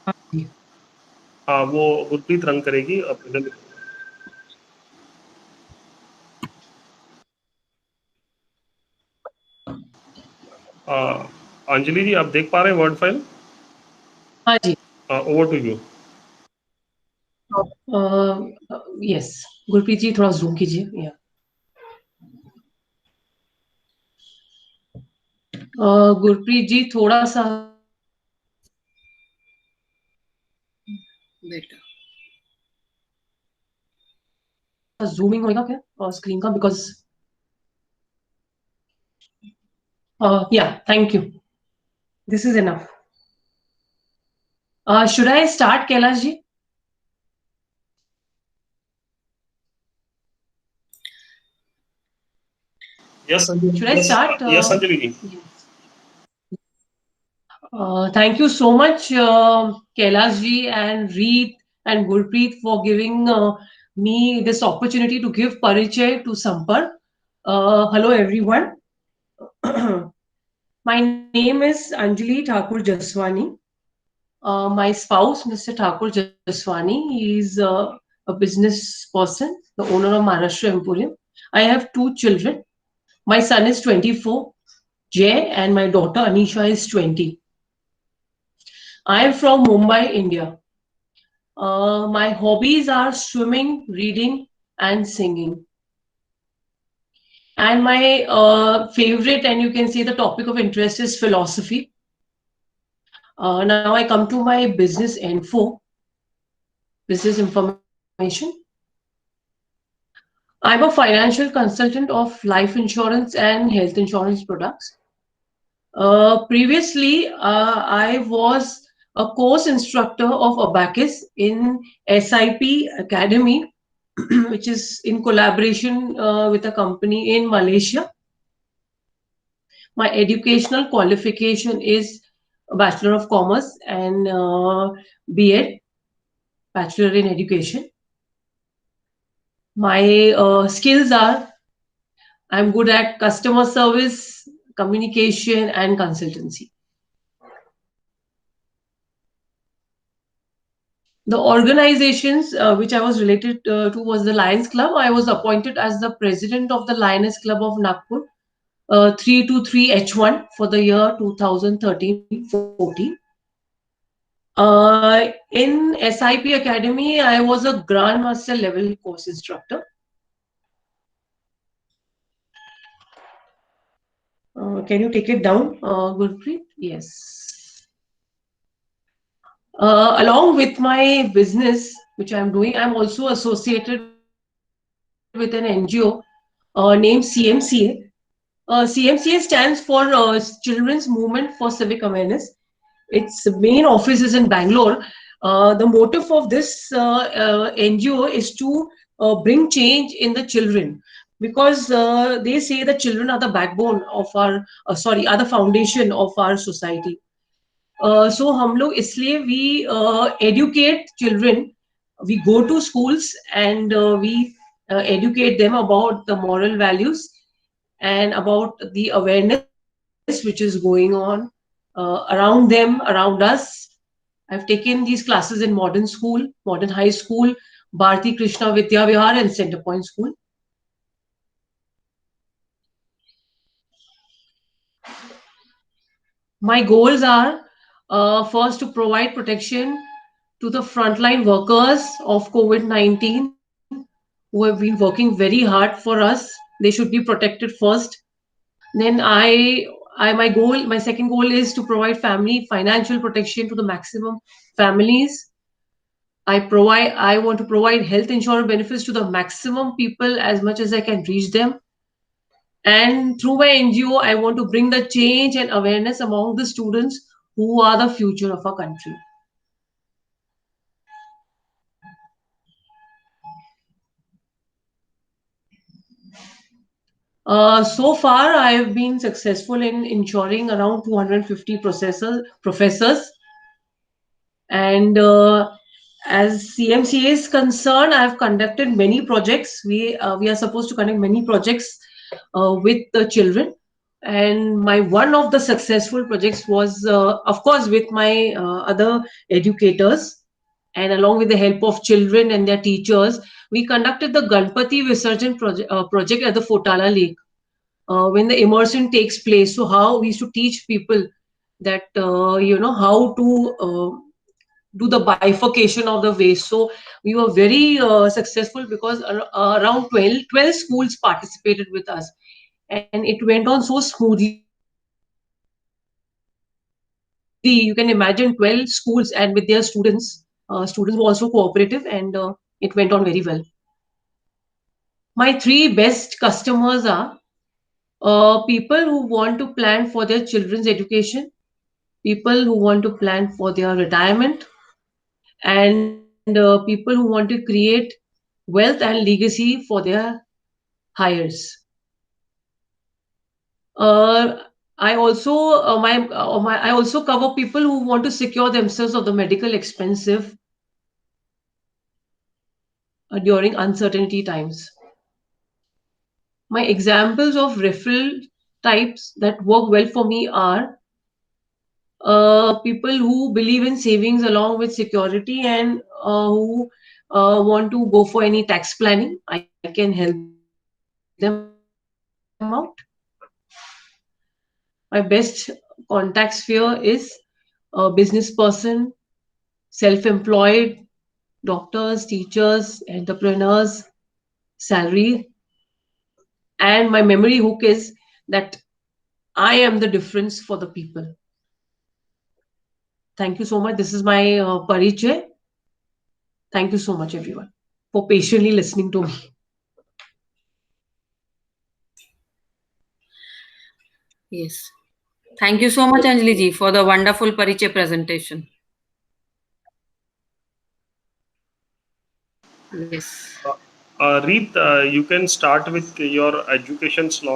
वो गुरप्रीत रंग करेगी। अंजलि जी, आप देख पा रहे हैं वर्ड फाइल? हाँ जी। Over to you. Yes, Gurpreet ji थोड़ा जूम कीजिए। गुरप्रीत जी थोड़ा सा जूमिंग होगा क्या स्क्रीन का? बिकॉज या thank you, this is enough. Should I start Kailash ji? Yes Anjali, Should I start? Yes Anjali ji. Yes. Thank you so much, Kailash ji and Reet and Gurpreet, for giving me this opportunity to give Parichay to Sampar. Hello, everyone. My name is Anjali Thakur Jaswani. My spouse, Mr. Thakur Jaswani, he is a business person, the owner of Maharashtra Emporium. I have two children. My son is 24, Jay, and my daughter Anisha is 20. I am from Mumbai, India. My hobbies are swimming, reading, and singing. And my favorite, and you can say the topic of interest, is philosophy. Now I come to my business info, business information. I'm a financial consultant of life insurance and health insurance products. Previously, I was a course instructor of Abacus in SIP Academy, which is in collaboration with a company in Malaysia. My educational qualification is a Bachelor of Commerce and BEd, Bachelor in Education. My skills are I'm good at customer service, communication, and consultancy. The organizations which I was related to was the Lions Club. I was appointed as the president of the Lions Club of Nagpur 323H1 for the year 2013-14. In SIP Academy, I was a Grandmaster level course instructor. Can you take it down, Gurpreet? Yes. Along with my business, which I'm doing, I'm also associated with an NGO named CMCA. CMCA stands for Children's Movement for Civic Awareness. Its main office is in Bangalore. The motive of this NGO is to bring change in the children, because they say the children are the backbone of our, are the foundation of our society. So हम लोग इसलिए we educate children. We go to schools and we educate them about the moral values and about the awareness which is going on around them, around us. I've taken these classes in modern school, modern high school, Bharati Krishna Vidya Vihar, and Center Point School. My goals are first to provide protection to the frontline workers of COVID-19 who have been working very hard for us. They should be protected first. Then my second goal is to provide family financial protection to the maximum families. I want to provide health insurance benefits to the maximum people as much as I can reach them. And through my NGO, I want to bring the change and awareness among the students who are the future of our country. So far, I have been successful in ensuring around 250 professors. And as CMCA is concerned, I have conducted many projects. We are supposed to conduct many projects with the children. And my one of the successful projects was, of course, with my other educators, and along with the help of children and their teachers, we conducted the Ganpati Visarjan project at the Fotala Lake. When the immersion takes place, so how we used to teach people that how to do the bifurcation of the waste. So we were very successful because around 12 schools participated with us, and it went on so smoothly. You can imagine 12 schools and with their students. Students were also cooperative, and it went on very well. My three best customers are people who want to plan for their children's education, people who want to plan for their retirement, and people who want to create wealth and legacy for their hires. Uh, I also I also cover people who want to secure themselves of the medical expensive during uncertainty times. My examples of referral types that work well for me are people who believe in savings along with security, and who want to go for any tax planning. I can help them out. My best contact sphere is a business person, self-employed, doctors, teachers, entrepreneurs, salary. And my memory hook is that I am the difference for the people. Thank you so much. This is my Parichay. Thank you so much, everyone, for patiently listening to me. Yes. Thank you so much, Anjali ji, for the wonderful Pariche presentation. Yes. Reet, you can start with your education slot.